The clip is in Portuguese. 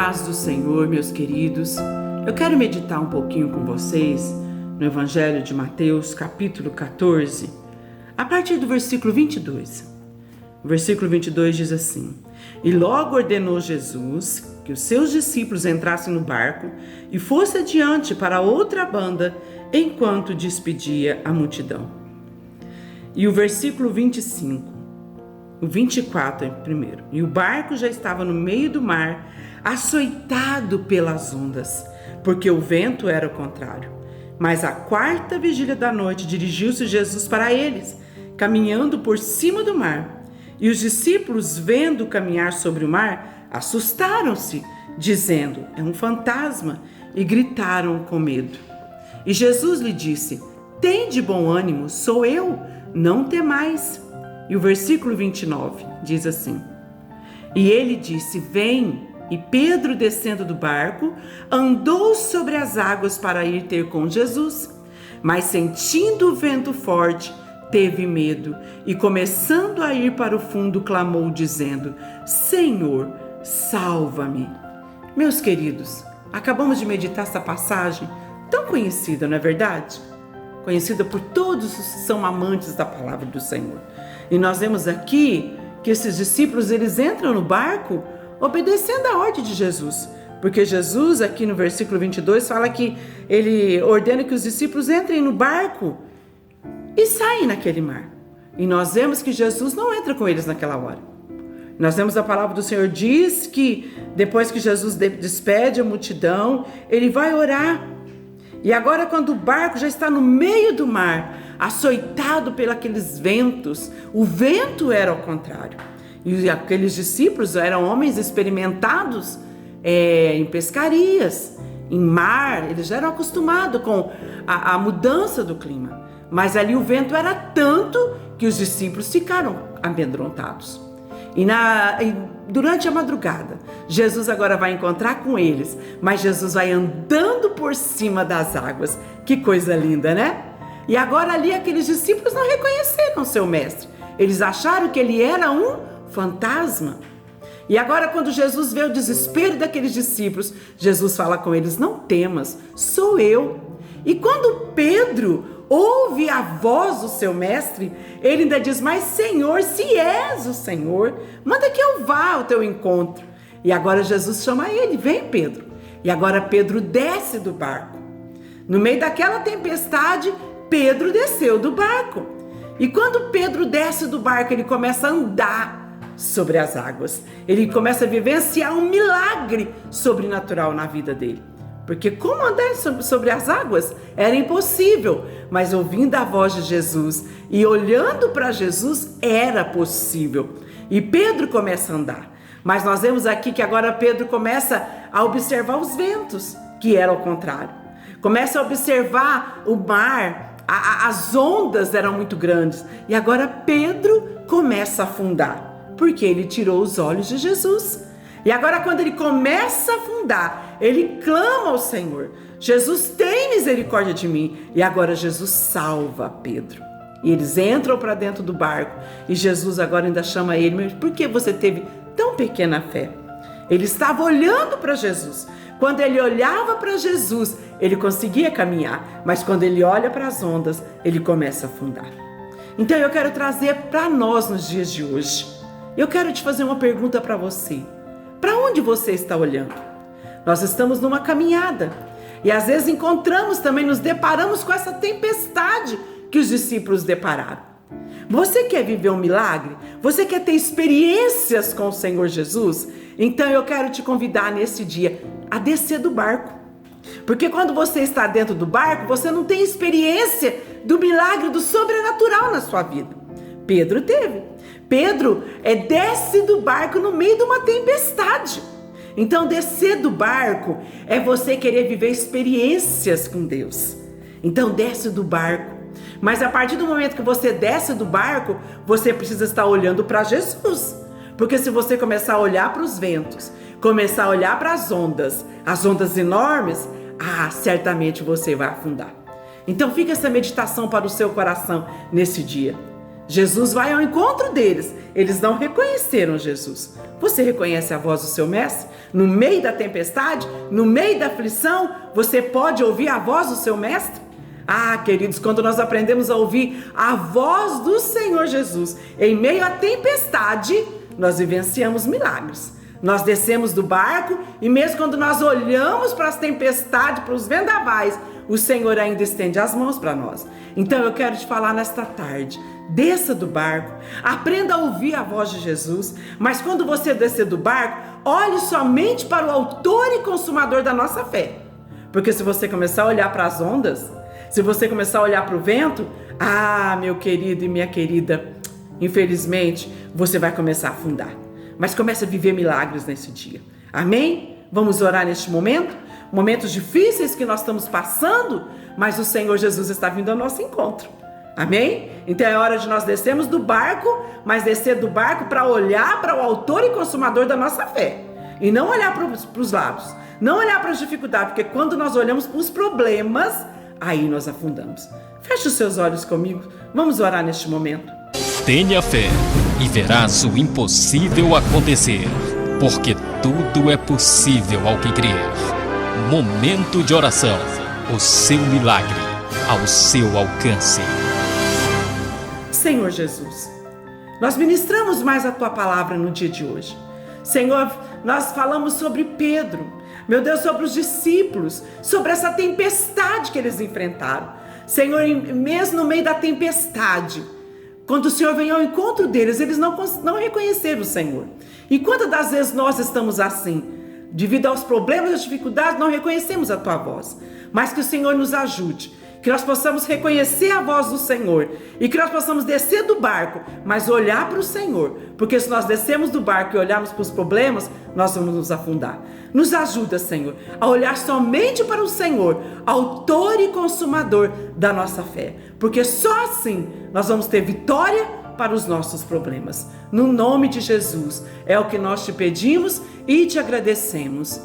Paz do Senhor, meus queridos. Eu quero meditar um pouquinho com vocês no Evangelho de Mateus, capítulo 14, a partir do versículo 22. O versículo 22 diz assim: E logo ordenou Jesus que os seus discípulos entrassem no barco e fosse adiante para outra banda, enquanto despedia a multidão. E o versículo 25, o 24 primeiro. E o barco já estava no meio do mar, açoitado pelas ondas, porque o vento era o contrário. Mas à quarta vigília da noite dirigiu-se Jesus para eles, caminhando por cima do mar. E os discípulos, vendo caminhar sobre o mar, assustaram-se, dizendo: é um fantasma, e gritaram com medo. E Jesus lhe disse: tende bom ânimo, sou eu, não temais. E o versículo 29 diz assim: E ele disse: vem. E Pedro, descendo do barco, andou sobre as águas para ir ter com Jesus. Mas sentindo o vento forte, teve medo e, começando a ir para o fundo, clamou dizendo: Senhor, salva-me. Meus queridos, acabamos de meditar essa passagem tão conhecida, não é verdade? Conhecida por todos os que são amantes da palavra do Senhor. E nós vemos aqui que esses discípulos, eles entram no barco obedecendo a ordem de Jesus. Porque Jesus, aqui no versículo 22, fala que ele ordena que os discípulos entrem no barco e saem naquele mar. E nós vemos que Jesus não entra com eles naquela hora. Nós vemos a palavra do Senhor diz que depois que Jesus despede a multidão, ele vai orar. E agora, quando o barco já está no meio do mar, açoitado pelos ventos, o vento era ao contrário. E aqueles discípulos eram homens experimentados em pescarias, em mar, eles já eram acostumados com a mudança do clima. Mas ali o vento era tanto que os discípulos ficaram amedrontados. E durante a madrugada, Jesus agora vai encontrar com eles, mas Jesus vai andando por cima das águas. Que coisa linda, né? E agora ali aqueles discípulos não reconheceram seu mestre. Eles acharam que ele era um fantasma. E agora, quando Jesus vê o desespero daqueles discípulos, Jesus fala com eles: não temas, sou eu. E quando Pedro ouve a voz do seu mestre, ele ainda diz: mas Senhor, se és o Senhor, manda que eu vá ao teu encontro. E agora Jesus chama ele: vem, Pedro. E agora Pedro desce do barco. No meio daquela tempestade, Pedro desceu do barco. E quando Pedro desce do barco, ele começa a andar sobre as águas. Ele começa a vivenciar um milagre sobrenatural na vida dele. Porque como andar sobre as águas era impossível, mas ouvindo a voz de Jesus e olhando para Jesus era possível. E Pedro começa a andar. Mas nós vemos aqui que agora Pedro começa a observar os ventos, que era ao contrário. Começa a observar o mar, as ondas eram muito grandes. E agora Pedro começa a afundar, porque ele tirou os olhos de Jesus. E agora, quando ele começa a afundar, ele clama ao Senhor: Jesus, tem misericórdia de mim. E agora Jesus salva Pedro. E eles entram para dentro do barco. E Jesus agora ainda chama ele: mas por que você teve tão pequena fé? Ele estava olhando para Jesus. Quando ele olhava para Jesus, ele conseguia caminhar. Mas quando ele olha para as ondas, ele começa a afundar. Então eu quero trazer para nós nos dias de hoje. Eu quero te fazer uma pergunta para você. Para onde você está olhando? Nós estamos numa caminhada e às vezes nos deparamos com essa tempestade que os discípulos depararam. Você quer viver um milagre? Você quer ter experiências com o Senhor Jesus? Então eu quero te convidar nesse dia a descer do barco. Porque quando você está dentro do barco, você não tem experiência do milagre, do sobrenatural na sua vida. Pedro teve. Pedro desce do barco no meio de uma tempestade. Então descer do barco é você querer viver experiências com Deus. Então desce do barco. Mas a partir do momento que você desce do barco, você precisa estar olhando para Jesus. Porque se você começar a olhar para os ventos, começar a olhar para as ondas enormes, certamente você vai afundar. Então fica essa meditação para o seu coração nesse dia. Jesus vai ao encontro deles. Eles não reconheceram Jesus. Você reconhece a voz do seu mestre? No meio da tempestade, no meio da aflição, você pode ouvir a voz do seu mestre? Ah, queridos, quando nós aprendemos a ouvir a voz do Senhor Jesus em meio à tempestade, nós vivenciamos milagres. Nós descemos do barco e mesmo quando nós olhamos para as tempestades, para os vendavais, o Senhor ainda estende as mãos para nós. Então eu quero te falar nesta tarde, desça do barco, aprenda a ouvir a voz de Jesus, mas quando você descer do barco, olhe somente para o autor e consumador da nossa fé. Porque se você começar a olhar para as ondas, se você começar a olhar para o vento, ah, meu querido e minha querida, infelizmente, você vai começar a afundar. Mas comece a viver milagres nesse dia. Amém? Vamos orar neste momento? Momentos difíceis que nós estamos passando, mas o Senhor Jesus está vindo ao nosso encontro. Amém? Então é hora de nós descermos do barco, mas descer do barco para olhar para o autor e consumador da nossa fé. E não olhar para os lados, não olhar para as dificuldades, porque quando nós olhamos para os problemas, aí nós afundamos. Feche os seus olhos comigo, vamos orar neste momento. Tenha fé e verás o impossível acontecer, porque tudo é possível ao que crer. Momento de oração, o seu milagre ao seu alcance. Senhor Jesus, nós ministramos mais a Tua palavra no dia de hoje. Senhor, nós falamos sobre Pedro, meu Deus, sobre os discípulos, sobre essa tempestade que eles enfrentaram. Senhor, mesmo no meio da tempestade, quando o Senhor vem ao encontro deles, eles não reconheceram o Senhor. E quantas das vezes nós estamos assim? Devido aos problemas e às dificuldades, não reconhecemos a Tua voz. Mas que o Senhor nos ajude, que nós possamos reconhecer a voz do Senhor e que nós possamos descer do barco, mas olhar para o Senhor. Porque se nós descermos do barco e olharmos para os problemas, nós vamos nos afundar. Nos ajuda, Senhor, a olhar somente para o Senhor, autor e consumador da nossa fé. Porque só assim nós vamos ter vitória para os nossos problemas. No nome de Jesus, é o que nós te pedimos e te agradecemos.